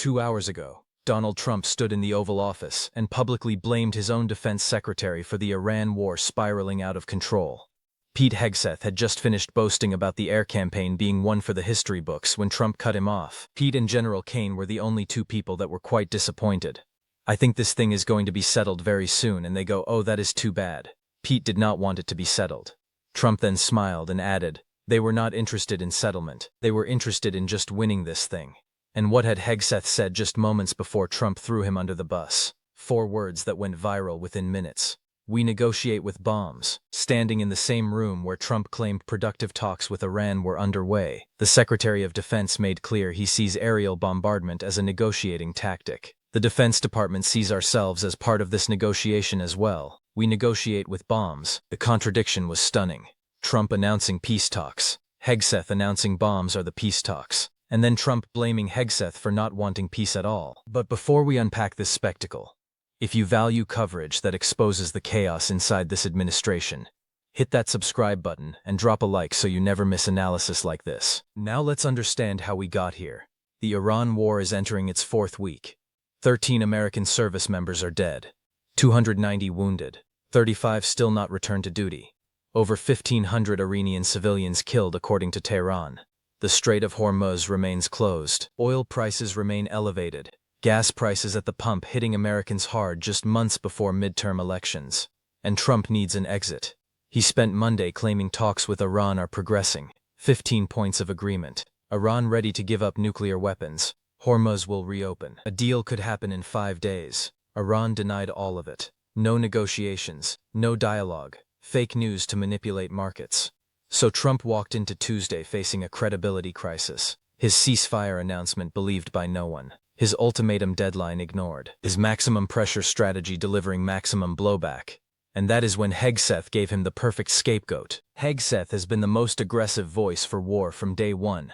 2 hours ago, Donald Trump stood in the Oval Office and publicly blamed his own defense secretary for the Iran war spiraling out of control. Pete Hegseth had just finished boasting about the air campaign being one for the history books when Trump cut him off. Pete and General Caine were the only two people that were quite disappointed. "I think this thing is going to be settled very soon," and they go, "Oh, that is too bad." Pete did not want it to be settled. Trump then smiled and added, "They were not interested in settlement. They were interested in just winning this thing." And what had Hegseth said just moments before Trump threw him under the bus? 4 words that went viral within minutes. "We negotiate with bombs." Standing in the same room where Trump claimed productive talks with Iran were underway, the Secretary of Defense made clear he sees aerial bombardment as a negotiating tactic. "The Defense Department sees ourselves as part of this negotiation as well. We negotiate with bombs." The contradiction was stunning. Trump announcing peace talks, Hegseth announcing bombs are the peace talks, and then Trump blaming Hegseth for not wanting peace at all. But before we unpack this spectacle, if you value coverage that exposes the chaos inside this administration, hit that subscribe button and drop a like so you never miss analysis like this. Now let's understand how we got here. The Iran war is entering its 4th week. 13 American service members are dead. 290 wounded. 35 still not returned to duty. Over 1,500 Iranian civilians killed according to Tehran. The Strait of Hormuz remains closed. Oil prices remain elevated. Gas prices at the pump hitting Americans hard just months before midterm elections. And Trump needs an exit. He spent Monday claiming talks with Iran are progressing. 15 points of agreement. Iran ready to give up nuclear weapons. Hormuz will reopen. A deal could happen in 5 days. Iran denied all of it. No negotiations, no dialogue, fake news to manipulate markets. So Trump walked into Tuesday facing a credibility crisis. His ceasefire announcement believed by no one. His ultimatum deadline ignored. His maximum pressure strategy delivering maximum blowback. And that is when Hegseth gave him the perfect scapegoat. Hegseth has been the most aggressive voice for war from day one.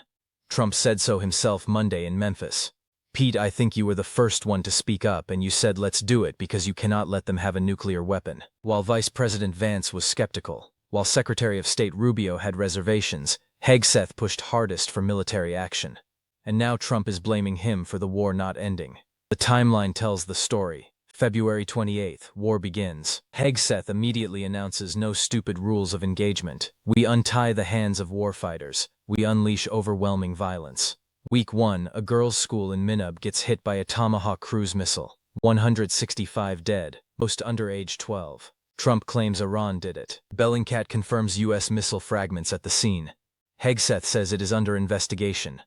Trump said so himself Monday in Memphis. "Pete, I think you were the first one to speak up and you said let's do it because you cannot let them have a nuclear weapon." While Vice President Vance was skeptical, while Secretary of State Rubio had reservations, Hegseth pushed hardest for military action. And now Trump is blaming him for the war not ending. The timeline tells the story. February 28th, war begins. Hegseth immediately announces no stupid rules of engagement. "We untie the hands of warfighters. We unleash overwhelming violence." Week 1, a girls' school in Minub gets hit by a Tomahawk cruise missile. 165 dead, most under age 12. Trump claims Iran did it. Bellingcat confirms U.S. missile fragments at the scene. Hegseth says it is under investigation.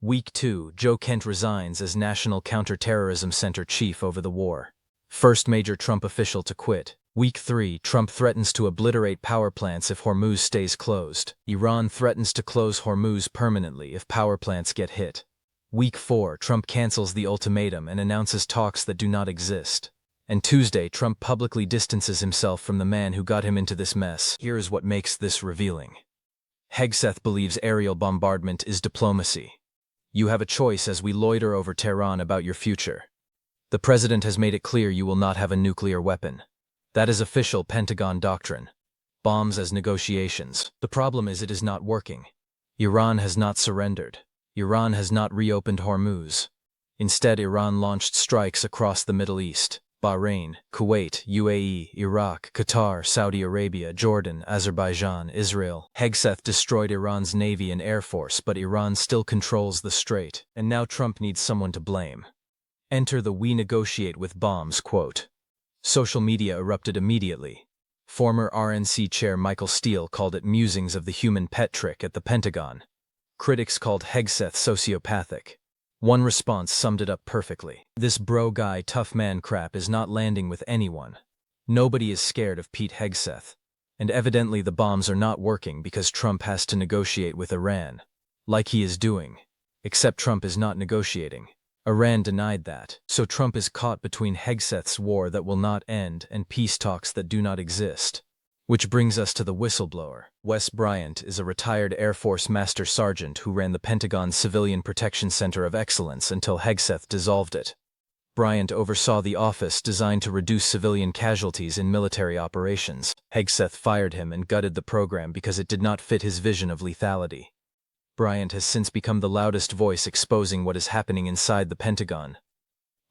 Week 2, Joe Kent resigns as National Counterterrorism Center chief over the war. First major Trump official to quit. Week 3, Trump threatens to obliterate power plants if Hormuz stays closed. Iran threatens to close Hormuz permanently if power plants get hit. Week 4, Trump cancels the ultimatum and announces talks that do not exist. And Tuesday, Trump publicly distances himself from the man who got him into this mess. Here is what makes this revealing. Hegseth believes aerial bombardment is diplomacy. "You have a choice as we loiter over Tehran about your future. The president has made it clear you will not have a nuclear weapon. That is official Pentagon doctrine. Bombs as negotiations. The problem is it is not working. Iran has not surrendered. Iran has not reopened Hormuz. Instead, Iran launched strikes across the Middle East. Bahrain, Kuwait, UAE, Iraq, Qatar, Saudi Arabia, Jordan, Azerbaijan, Israel. Hegseth destroyed Iran's navy and air force, but Iran still controls the strait. And now Trump needs someone to blame. Enter the "we negotiate with bombs" quote. Social media erupted immediately. Former RNC chair Michael Steele called it musings of the human pet trick at the Pentagon. Critics called Hegseth sociopathic. One response summed it up perfectly. This bro guy tough man crap is not landing with anyone. Nobody is scared of Pete Hegseth. And evidently the bombs are not working because Trump has to negotiate with Iran. Like he is doing. Except Trump is not negotiating. Iran denied that. So Trump is caught between Hegseth's war that will not end and peace talks that do not exist. Which brings us to the whistleblower. Wes Bryant is a retired Air Force Master Sergeant who ran the Pentagon's Civilian Protection Center of Excellence until Hegseth dissolved it. Bryant oversaw the office designed to reduce civilian casualties in military operations. Hegseth fired him and gutted the program because it did not fit his vision of lethality. Bryant has since become the loudest voice exposing what is happening inside the Pentagon.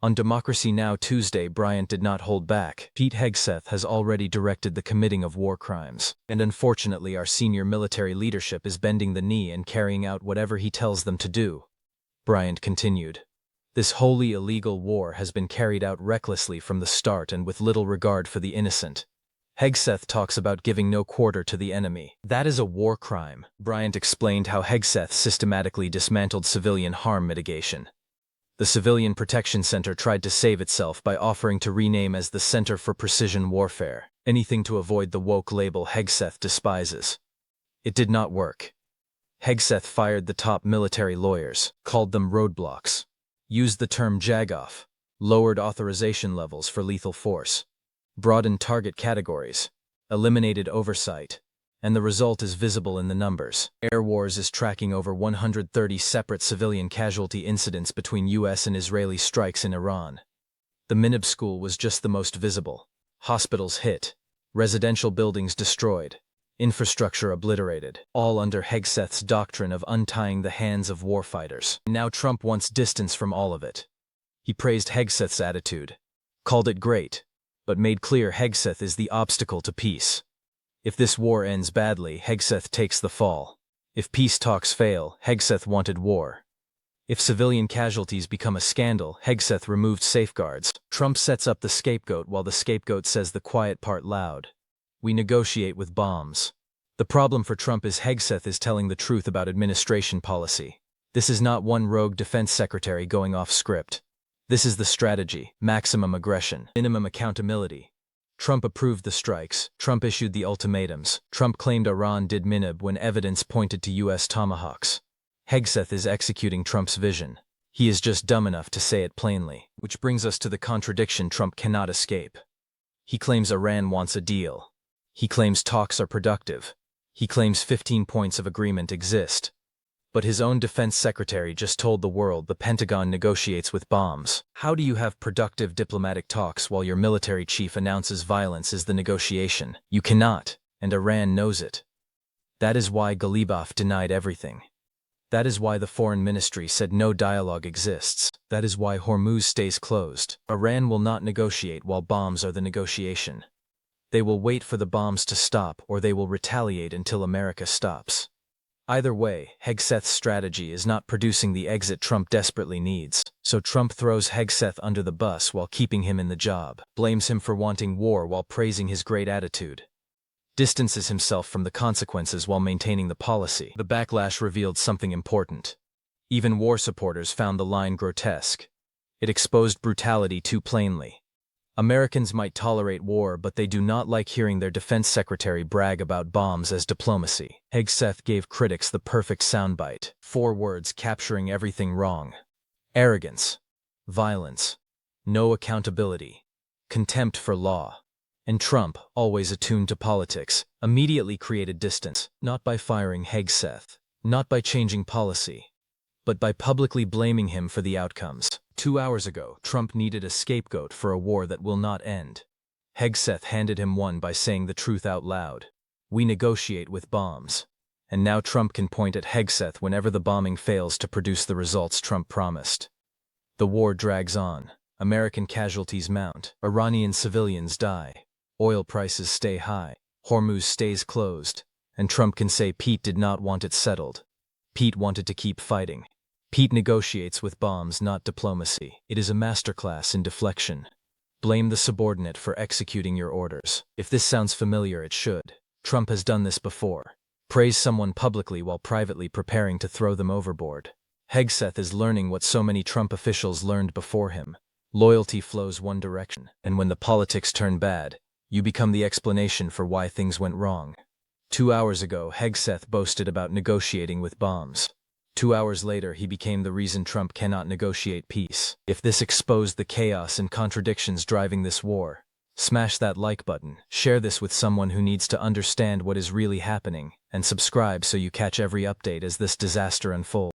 On Democracy Now! Tuesday, Bryant did not hold back. Pete Hegseth has already directed the committing of war crimes, and unfortunately our senior military leadership is bending the knee and carrying out whatever he tells them to do. Bryant continued. This wholly illegal war has been carried out recklessly from the start and with little regard for the innocent. Hegseth talks about giving no quarter to the enemy. That is a war crime. Bryant explained how Hegseth systematically dismantled civilian harm mitigation. The Civilian Protection Center tried to save itself by offering to rename as the Center for Precision Warfare, anything to avoid the woke label Hegseth despises. It did not work. Hegseth fired the top military lawyers, called them roadblocks, used the term jagoff, lowered authorization levels for lethal force, broadened target categories, eliminated oversight, and the result is visible in the numbers. Air Wars is tracking over 130 separate civilian casualty incidents between U.S. and Israeli strikes in Iran. The Minab school was just the most visible. Hospitals hit, residential buildings destroyed, infrastructure obliterated, all under Hegseth's doctrine of untying the hands of warfighters. Now Trump wants distance from all of it. He praised Hegseth's attitude, called it great, but made clear Hegseth is the obstacle to peace. If this war ends badly, Hegseth takes the fall. If peace talks fail, Hegseth wanted war. If civilian casualties become a scandal, Hegseth removed safeguards. Trump sets up the scapegoat while the scapegoat says the quiet part loud. We negotiate with bombs. The problem for Trump is Hegseth is telling the truth about administration policy. This is not one rogue defense secretary going off script. This is the strategy: maximum aggression, minimum accountability. Trump approved the strikes. Trump issued the ultimatums. Trump claimed Iran did Minab when evidence pointed to U.S. Tomahawks. Hegseth is executing Trump's vision. He is just dumb enough to say it plainly. Which brings us to the contradiction Trump cannot escape. He claims Iran wants a deal. He claims talks are productive. He claims 15 points of agreement exist. But his own defense secretary just told the world the Pentagon negotiates with bombs. How do you have productive diplomatic talks while your military chief announces violence is the negotiation? You cannot, and Iran knows it. That is why Ghalibaf denied everything. That is why the foreign ministry said no dialogue exists. That is why Hormuz stays closed. Iran will not negotiate while bombs are the negotiation. They will wait for the bombs to stop, or they will retaliate until America stops. Either way, Hegseth's strategy is not producing the exit Trump desperately needs, so Trump throws Hegseth under the bus while keeping him in the job, blames him for wanting war while praising his great attitude, distances himself from the consequences while maintaining the policy. The backlash revealed something important. Even war supporters found the line grotesque. It exposed brutality too plainly. Americans might tolerate war, but they do not like hearing their defense secretary brag about bombs as diplomacy. Hegseth gave critics the perfect soundbite. 4 words capturing everything wrong: arrogance, violence, no accountability, contempt for law. And Trump, always attuned to politics, immediately created distance, not by firing Hegseth, not by changing policy, but by publicly blaming him for the outcomes. 2 hours ago, Trump needed a scapegoat for a war that will not end. Hegseth handed him one by saying the truth out loud. We negotiate with bombs. And now Trump can point at Hegseth whenever the bombing fails to produce the results Trump promised. The war drags on. American casualties mount. Iranian civilians die. Oil prices stay high. Hormuz stays closed. And Trump can say Pete did not want it settled. Pete wanted to keep fighting. Pete negotiates with bombs, not diplomacy. It is a masterclass in deflection. Blame the subordinate for executing your orders. If this sounds familiar, it should. Trump has done this before. Praise someone publicly while privately preparing to throw them overboard. Hegseth is learning what so many Trump officials learned before him. Loyalty flows one direction, and when the politics turn bad, you become the explanation for why things went wrong. 2 hours ago, Hegseth boasted about negotiating with bombs. 2 hours later, he became the reason Trump cannot negotiate peace. If this exposed the chaos and contradictions driving this war, smash that like button, share this with someone who needs to understand what is really happening, and subscribe so you catch every update as this disaster unfolds.